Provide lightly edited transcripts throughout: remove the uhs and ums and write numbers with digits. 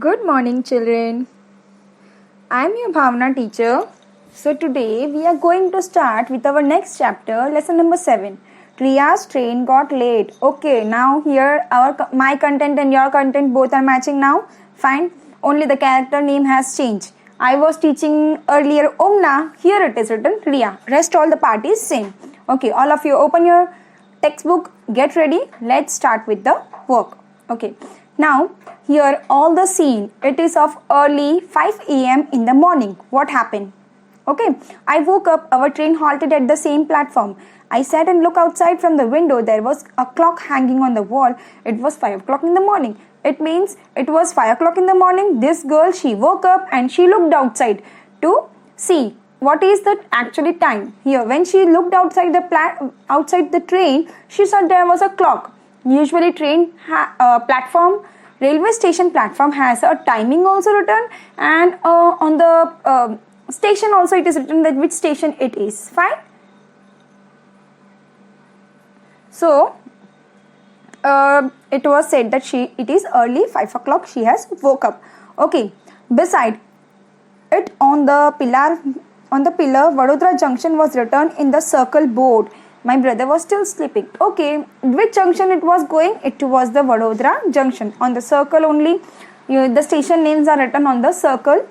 Good morning, children. I am your Bhavna teacher. So today we are going to start with our next chapter, lesson number 7. Riya's train got late. Okay, now here my content and your content both are matching now. Fine. Only the character name has changed. I was teaching earlier Omna. Here it is written Riya. Rest all the part is same. Okay, all of you open your textbook. Get ready. Let's start with the work. Okay. Now, here all the scene, it is of early 5 a.m. in the morning. What happened? Okay, I woke up, our train halted at the same platform. I sat and looked outside from the window. There was a clock hanging on the wall. It was 5 o'clock in the morning. It means it was 5 o'clock in the morning. This girl, she woke up and she looked outside to see what is the actually time. Here, when she looked outside the train, she saw there was a clock. Usually railway station platform has a timing also written, and on the station also it is written that which station it is. Fine. So it was said that it is early 5 o'clock she has woke up. Okay. Beside it on the pillar Vadodara Junction was written in the circle board. My brother was still sleeping. Okay, which junction it was going? It was the Vadodara Junction. On the circle only, the station names are written on the circle.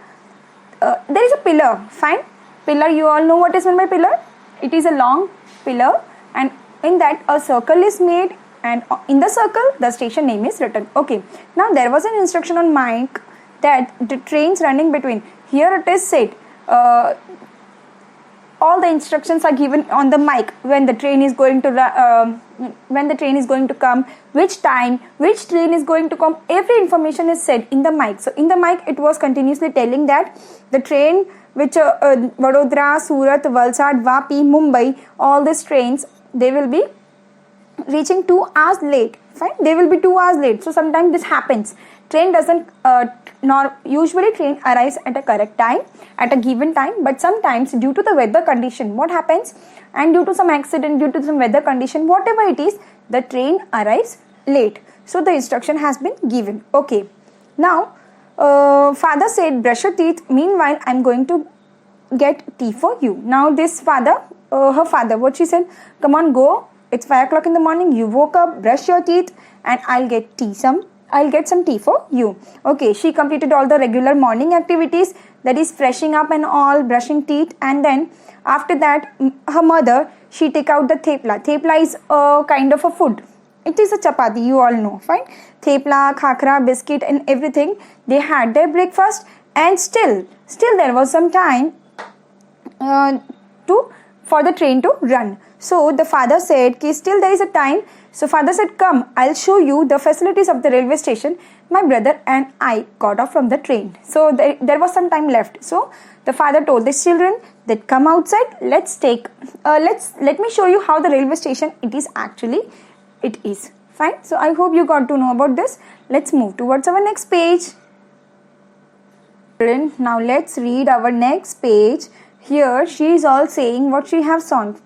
There is a pillar. Fine. Pillar, you all know what is meant by pillar? It is a long pillar, and in that a circle is made, and in the circle the station name is written. Okay. Now there was an instruction on mic that the trains running between. Here it is said. All the instructions are given on the mic when the train is going to come, which time, which train is going to come. Every information is said in the mic. So in the mic it was continuously telling that the train which Vadodara, Surat, Valsad, Vapi, Mumbai, all these trains, they will be reaching 2 hours late. Fine, they will be 2 hours late. So sometimes this happens. Train doesn't usually train arrives at a correct time, at a given time, but sometimes due to the weather condition, what happens, and due to some accident, due to some weather condition, whatever it is, the train arrives late. So the instruction has been given. Okay. Now, father said, brush your teeth. Meanwhile, I'm going to get tea for you. Now this father, her father, what she said, come on, go. It's 5 o'clock in the morning. You woke up, brush your teeth, and I'll get some tea for you. Okay, she completed all the regular morning activities, that is freshing up and all, brushing teeth, and then after that her mother, she take out the thepla. Thepla is a kind of a food. It is a chapati, you all know. Fine. Thepla, khakra, biscuit and everything. They had their breakfast, and still there was some time for the train to run. So the father said, still there is a time. So father said, come, I'll show you the facilities of the railway station. My brother and I got off from the train. So there was some time left. So the father told his children that come outside. Let me show you how the railway station it is. Fine. So I hope you got to know about this. Let's move towards our next page. Now let's read our next page. Here she is all saying what she have seen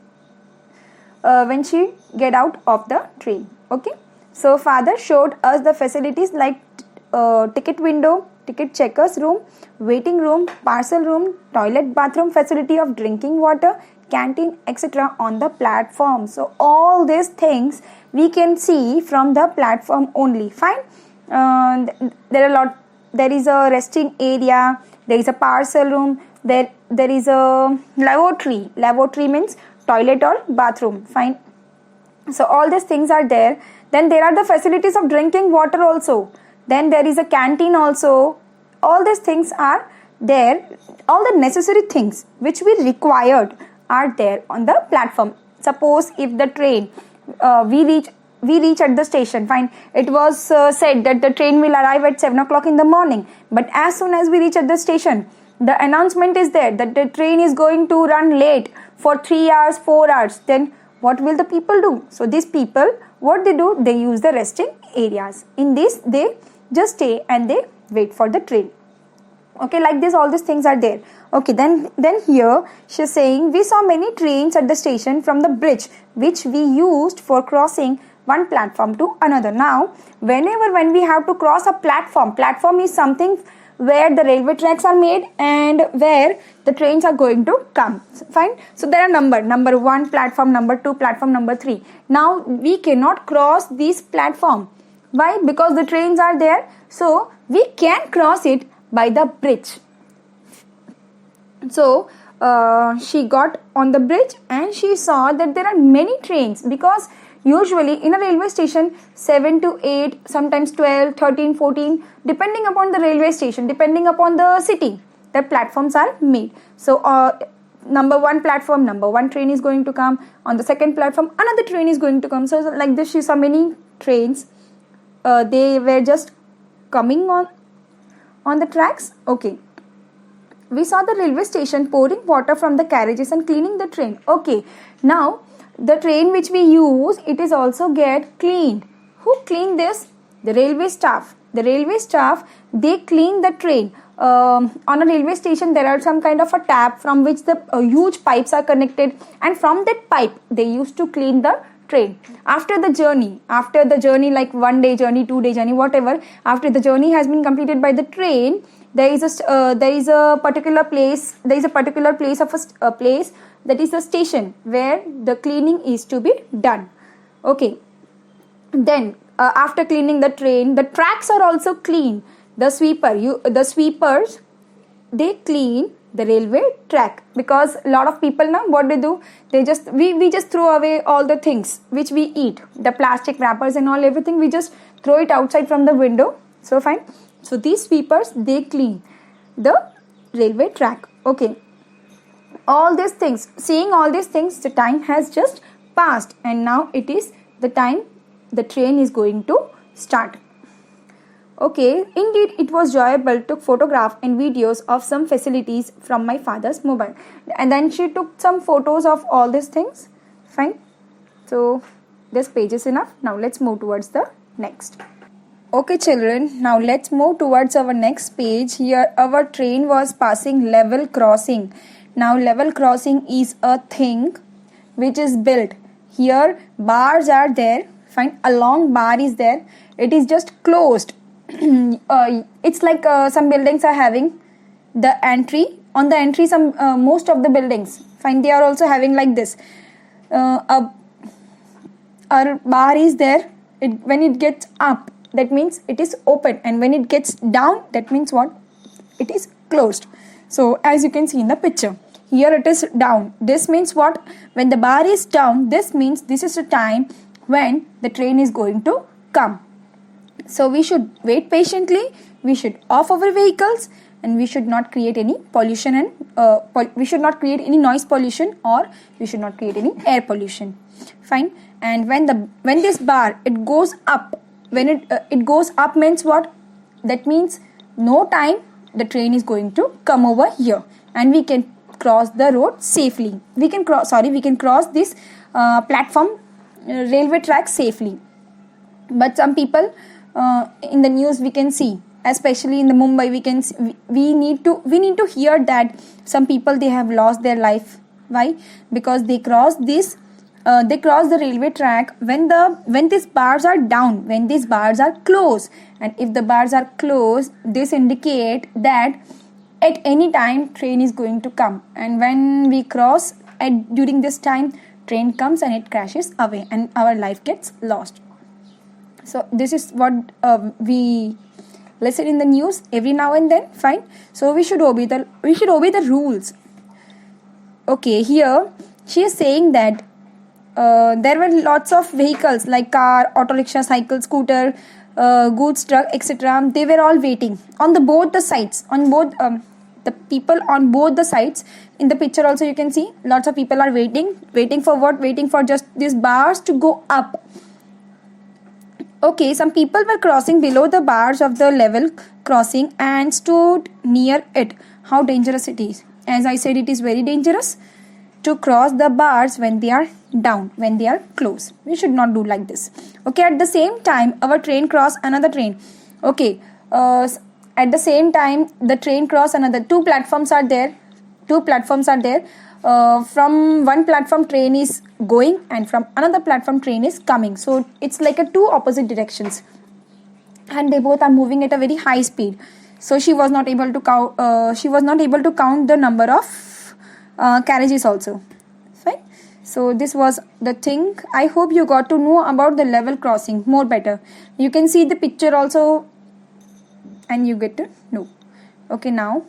when she get out of the train. Okay, so father showed us the facilities like ticket window, ticket checkers room, waiting room, parcel room, toilet, bathroom facility of drinking water, canteen, etc. on the platform. So all these things we can see from the platform only. Fine. There is a resting area, there is a parcel room, there is a lavatory. Lavatory means toilet or bathroom. Fine. So all these things are there. Then there are the facilities of drinking water also. Then there is a canteen also. All these things are there. All the necessary things which we required are there on the platform. Suppose if the train we reach at the station. Fine. It was said that the train will arrive at 7 o'clock in the morning. But as soon as we reach at the station, the announcement is there that the train is going to run late for 3 hours, 4 hours. Then what will the people do? So these people, what they do? They use the resting areas. In this, they just stay and they wait for the train. Okay, like this, all these things are there. Okay, then here she is saying we saw many trains at the station from the bridge which we used for crossing one platform to another. Now, when we have to cross a platform is something where the railway tracks are made and where the trains are going to come. Fine. So there are number 1 platform, number 2 platform, number 3. Now we cannot cross this platform. Why? Because the trains are there. So we can cross it by the bridge. So she got on the bridge and she saw that there are many trains, because usually in a railway station 7 to 8, sometimes 12, 13, 14, depending upon the railway station, depending upon the city, the platforms are made. So number 1 platform, number 1 train is going to come. On the second platform, another train is going to come. So like this, she saw many trains. They were just coming on the tracks. Okay. We saw the railway station pouring water from the carriages and cleaning the train. Okay. Now, the train which we use, it is also get cleaned. Who cleaned this? The railway staff. The railway staff, they clean the train. On a railway station, there are some kind of a tap from which the huge pipes are connected, and from that pipe, they used to clean the train. After the journey, like 1 day journey, 2 day journey, whatever, after the journey has been completed by the train, there is a particular place that is the station where the cleaning is to be done. Okay. Then after cleaning the train, the tracks are also clean. The sweepers, they clean the railway track, because a lot of people now, what they do, we just throw away all the things which we eat, the plastic wrappers and all, everything, we just throw it outside from the window. So fine. So these sweepers, they clean the railway track. Okay. All these things, seeing all these things, the time has just passed, and now it is the time the train is going to start. Okay, indeed it was enjoyable. Took photographs and videos of some facilities from my father's mobile, and then she took some photos of all these things. Fine. So this page is enough. Now let's move towards the next. Okay children, now let's move towards our next page. Here our train was passing level crossing. Now level crossing is a thing which is built. Here bars are there. Fine, a long bar is there. It is just closed. It's like some buildings are having the entry. On the entry, most of the buildings, fine, they are also having like this. A bar is there. When it gets up, that means it is open, and when it gets down, that means what? It is closed. So as you can see in the picture, here it is down. This means what? When the bar is down, this means this is the time when the train is going to come. So we should wait patiently, we should off our vehicles, and we should not create any pollution, and we should not create any noise pollution, or we should not create any air pollution. Fine. And when this bar, it goes up, when it goes up means what? That means no time the train is going to come over here, and we can cross the road safely. We can cross this platform, railway track safely. But some people in the news we can see, especially in the Mumbai, we need to hear that some people, they have lost their life. Why? Because they cross the railway track when these bars are down, when these bars are closed. And if the bars are closed, this indicate that at any time train is going to come, and when we cross during this time, train comes and it crashes away and our life gets lost. So this is what we listen in the news every now and then. Fine. So we should obey the rules. Okay, here she is saying that there were lots of vehicles like car, auto rickshaw, cycle, scooter, goods truck, etc. They were all waiting on both the sides, the people on both the sides. In the picture also you can see lots of people are waiting for what? Waiting for just these bars to go up. Okay, some people were crossing below the bars of the level crossing and stood near it. How dangerous it is. As I said, it is very dangerous to cross the bars when they are down, when they are closed. We should not do like this. Okay, at the same time, our train crossed another train. Okay, at the same time, the train crossed another. Two platforms are there. from one platform train is going and from another platform train is coming. So it's like a two opposite directions, and they both are moving at a very high speed. So she was not able to count. The number of carriages also. Fine. So this was the thing. I hope you got to know about the level crossing more better. You can see the picture also, and you get to know. Okay, now